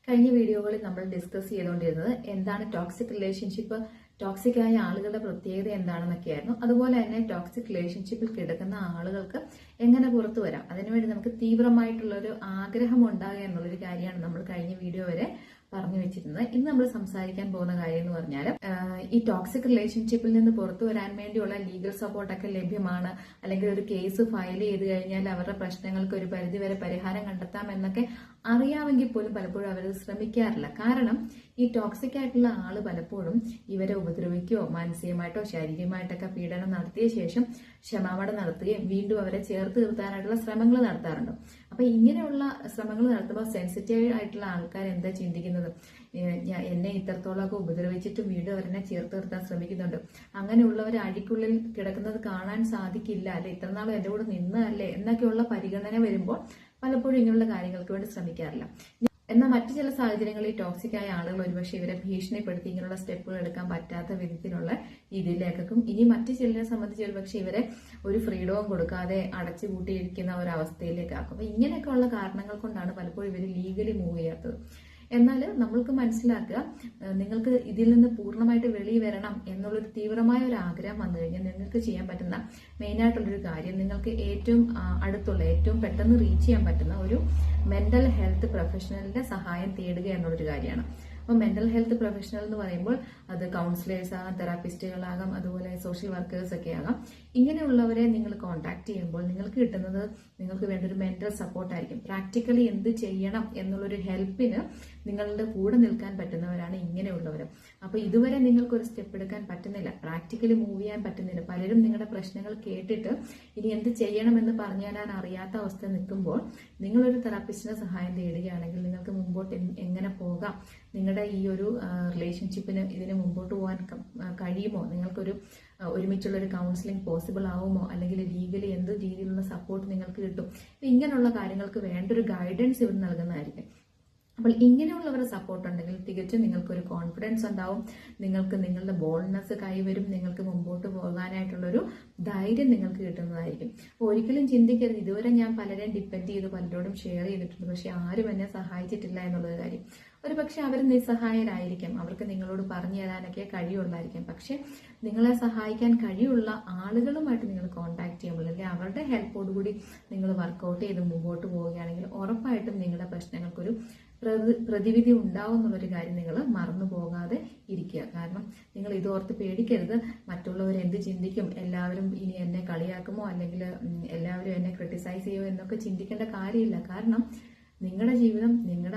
കഴിഞ്ഞ വീഡിയോകളിൽ നമ്മൾ ഡിസ്കസ് ചെയ്തുകൊണ്ടിരുന്നത് എന്താണ് ടോക്സിക് റിലേഷൻഷിപ്പ്, ടോക്സിക് ആയ ആളുകളുടെ പ്രത്യേകത എന്താണെന്നൊക്കെയായിരുന്നു. അതുപോലെ തന്നെ ടോക്സിക് റിലേഷൻഷിപ്പിൽ കിടക്കുന്ന ആളുകൾക്ക് എങ്ങനെ പുറത്തു വരാം, അതിനുവേണ്ടി നമുക്ക് തീവ്രമായിട്ടുള്ളൊരു ആഗ്രഹം ഉണ്ടാകുക എന്നുള്ളൊരു കാര്യമാണ് നമ്മൾ കഴിഞ്ഞ വീഡിയോ വരെ പറഞ്ഞു വെച്ചിരുന്നത്. ഇന്ന് നമ്മൾ സംസാരിക്കാൻ പോകുന്ന കാര്യം എന്ന് പറഞ്ഞാൽ ഈ ടോക്സിക് റിലേഷൻഷിപ്പിൽ നിന്ന് പുറത്തു വരാൻ വേണ്ടിയുള്ള ലീഗൽ സപ്പോർട്ടൊക്കെ ലഭ്യമാണ്, അല്ലെങ്കിൽ ഒരു കേസ് ഫയൽ ചെയ്ത് കഴിഞ്ഞാൽ അവരുടെ പ്രശ്നങ്ങൾക്ക് ഒരു പരിധിവരെ പരിഹാരം കണ്ടെത്താം എന്നൊക്കെ അറിയാമെങ്കിൽ പോലും പലപ്പോഴും അവർ ശ്രമിക്കാറില്ല. കാരണം ഈ ടോക്സിക് ആയിട്ടുള്ള ആള് പലപ്പോഴും ഇവരെ ഉപദ്രവിക്കുകയോ മാനസികമായിട്ടോ ശാരീരികമായിട്ടൊക്കെ പീഡനം നടത്തിയ ശേഷം ക്ഷമാപണം നടത്തുകയും വീണ്ടും അവരെ ചേർത്ത് നിർത്താനായിട്ടുള്ള ശ്രമങ്ങൾ നടത്താറുണ്ട്. അപ്പൊ ഇങ്ങനെയുള്ള ശ്രമങ്ങൾ നടത്തുമ്പോൾ സെൻസിറ്റീവ് ആയിട്ടുള്ള ആൾക്കാർ എന്താ ചിന്തിക്കുന്നത്, എന്നെ ഇത്രത്തോളമൊക്കെ ഉപദ്രവിച്ചിട്ടും വീണ്ടും അവരെന്നെ ചേർത്ത് നിർത്താൻ ശ്രമിക്കുന്നുണ്ട്, അങ്ങനെയുള്ളവരെ അഴിക്കുള്ളിൽ കിടക്കുന്നത് കാണാൻ സാധിക്കില്ല അല്ലെ, ഇത്രനാളും എന്റെ കൂടെ നിന്നതല്ലേ എന്നൊക്കെയുള്ള പരിഗണന വരുമ്പോൾ പലപ്പോഴും ഇങ്ങനെയുള്ള കാര്യങ്ങൾക്ക് വേണ്ടി ശ്രമിക്കാറില്ല. എന്നാൽ മറ്റു ചില സാഹചര്യങ്ങളിൽ ടോക്സിക് ആയ ആളുകൾ ഒരുപക്ഷെ ഇവരെ ഭീഷണിപ്പെടുത്തി ഇങ്ങനെയുള്ള സ്റ്റെപ്പുകൾ എടുക്കാൻ പറ്റാത്ത വിധത്തിലുള്ള രീതിയിലേക്കും, ഇനി മറ്റു ചിലരെ സംബന്ധിച്ച് ഒരുപക്ഷെ ഇവരെ ഒരു ഫ്രീഡവും കൊടുക്കാതെ അടച്ചു കൂട്ടിയിരിക്കുന്ന ഒരു അവസ്ഥയിലേക്കാക്കും. അപ്പൊ ഇങ്ങനെയൊക്കെയുള്ള കാരണങ്ങൾ കൊണ്ടാണ് പലപ്പോഴും ഇവർ ലീഗലി മൂവ് ചെയ്യാത്തത്. എന്നാൽ നമ്മൾക്ക് മനസ്സിലാക്കുക, നിങ്ങൾക്ക് ഇതിൽ നിന്ന് പൂർണ്ണമായിട്ട് വെളി വരണം എന്നുള്ളൊരു തീവ്രമായ ഒരു ആഗ്രഹം വന്നു കഴിഞ്ഞാൽ നിങ്ങൾക്ക് ചെയ്യാൻ പറ്റുന്ന മെയിനായിട്ടുള്ളൊരു കാര്യം, നിങ്ങൾക്ക് ഏറ്റവും അടുത്തുള്ള ഏറ്റവും പെട്ടെന്ന് റീച്ച് ചെയ്യാൻ പറ്റുന്ന ഒരു മെന്റൽ ഹെൽത്ത് പ്രൊഫഷണലിന്റെ സഹായം തേടുക എന്നുള്ളൊരു കാര്യമാണ്. അപ്പോൾ മെന്റൽ ഹെൽത്ത് പ്രൊഫഷണൽ എന്ന് പറയുമ്പോൾ അത് കൗൺസിലേഴ്സ് ആകാം, തെറാപ്പിസ്റ്റുകളാകാം, അതുപോലെ സോഷ്യൽ വർക്കേഴ്സ് ഒക്കെ ആകാം. ഇങ്ങനെയുള്ളവരെ നിങ്ങൾ കോൺടാക്ട് ചെയ്യുമ്പോൾ നിങ്ങൾക്ക് കിട്ടുന്നത് നിങ്ങൾക്ക് വേണ്ട ഒരു മെന്റൽ സപ്പോർട്ടായിരിക്കും. പ്രാക്ടിക്കലി എന്ത് ചെയ്യണം എന്നുള്ളൊരു ഹെൽപ്പിന് നിങ്ങളുടെ കൂടെ നിൽക്കാൻ പറ്റുന്നവരാണ് ഇങ്ങനെയുള്ളവർ. അപ്പൊ ഇതുവരെ നിങ്ങൾക്ക് ഒരു സ്റ്റെപ്പ് എടുക്കാൻ പറ്റുന്നില്ല, പ്രാക്ടിക്കലി മൂവ് ചെയ്യാൻ പറ്റുന്നില്ല, പലരും നിങ്ങളുടെ പ്രശ്നങ്ങൾ കേട്ടിട്ട് ഇനി എന്ത് ചെയ്യണമെന്ന് പറഞ്ഞു തരാൻ അറിയാത്ത അവസ്ഥ നിൽക്കുമ്പോൾ നിങ്ങളൊരു തെറാപ്പിസ്റ്റിന്റെ സഹായം തേടുകയാണെങ്കിൽ നിങ്ങൾക്ക് മുമ്പോട്ട് എങ്ങനെ പോകാം, നിങ്ങളുടെ ഈ ഒരു റിലേഷൻഷിപ്പിന് ഇതിന് മുമ്പോട്ട് പോകാൻ കഴിയുമോ, നിങ്ങൾക്കൊരു ഒരുമിച്ചുള്ള ഒരു കൗൺസിലിംഗ് പോസിബിൾ ആവുമോ, അല്ലെങ്കിൽ ലീഗലി എന്ത് രീതിയിലുള്ള സപ്പോർട്ട് നിങ്ങൾക്ക് കിട്ടും, ഇങ്ങനെയുള്ള കാര്യങ്ങൾക്ക് വേണ്ട ഒരു ഗൈഡൻസ് ഇവർ നൽകുന്നതായിരിക്കും. അപ്പോൾ ഇങ്ങനെയുള്ളവരുടെ സപ്പോർട്ട് ഉണ്ടെങ്കിൽ തികച്ചും നിങ്ങൾക്കൊരു കോൺഫിഡൻസ് ഉണ്ടാവും, നിങ്ങൾക്ക് നിങ്ങളുടെ ബോൾഡ്നെസ് കൈവരും, നിങ്ങൾക്ക് മുമ്പോട്ട് പോകാനായിട്ടുള്ളൊരു ധൈര്യം നിങ്ങൾക്ക് കിട്ടുന്നതായിരിക്കും. അപ്പോൾ ഒരിക്കലും ചിന്തിക്കരുത്, ഇതുവരെ ഞാൻ പലരെയും ഡിപ്പെൻഡ് ചെയ്ത് പലരോടും ഷെയർ ചെയ്തിട്ടുണ്ട്, പക്ഷെ ആരും എന്നെ സഹായിച്ചിട്ടില്ല എന്നുള്ളത് കാര്യം. ഒരു പക്ഷെ അവർ നിസ്സഹായരായിരിക്കാം, അവർക്ക് നിങ്ങളോട് പറഞ്ഞു തരാനൊക്കെ കഴിയുള്ളായിരിക്കാം. പക്ഷെ നിങ്ങളെ സഹായിക്കാൻ കഴിയുള്ള ആളുകളുമായിട്ട് നിങ്ങൾ കോൺടാക്ട് ചെയ്യുമ്പോൾ, അല്ലെങ്കിൽ അവരുടെ ഹെൽപ്പോടുകൂടി നിങ്ങൾ വർക്കൗട്ട് ചെയ്ത് മുമ്പോട്ട് പോവുകയാണെങ്കിൽ ഉറപ്പായിട്ടും നിങ്ങളുടെ പ്രശ്നങ്ങൾക്കൊരു പ്രതിവിധി ഉണ്ടാവും എന്നുള്ളൊരു കാര്യം നിങ്ങൾ മറന്നു പോകാതെ ഇരിക്കുക. കാരണം നിങ്ങൾ ഇതോർത്ത് പേടിക്കരുത്, മറ്റുള്ളവർ എന്ത് ചിന്തിക്കും, എല്ലാവരും ഇനി എന്നെ കളിയാക്കുമോ, അല്ലെങ്കിൽ എല്ലാവരും എന്നെ ക്രിട്ടിസൈസ് ചെയ്യുമോ എന്നൊക്കെ ചിന്തിക്കേണ്ട കാര്യമില്ല. കാരണം നിങ്ങളുടെ ജീവിതം നിങ്ങളുടെ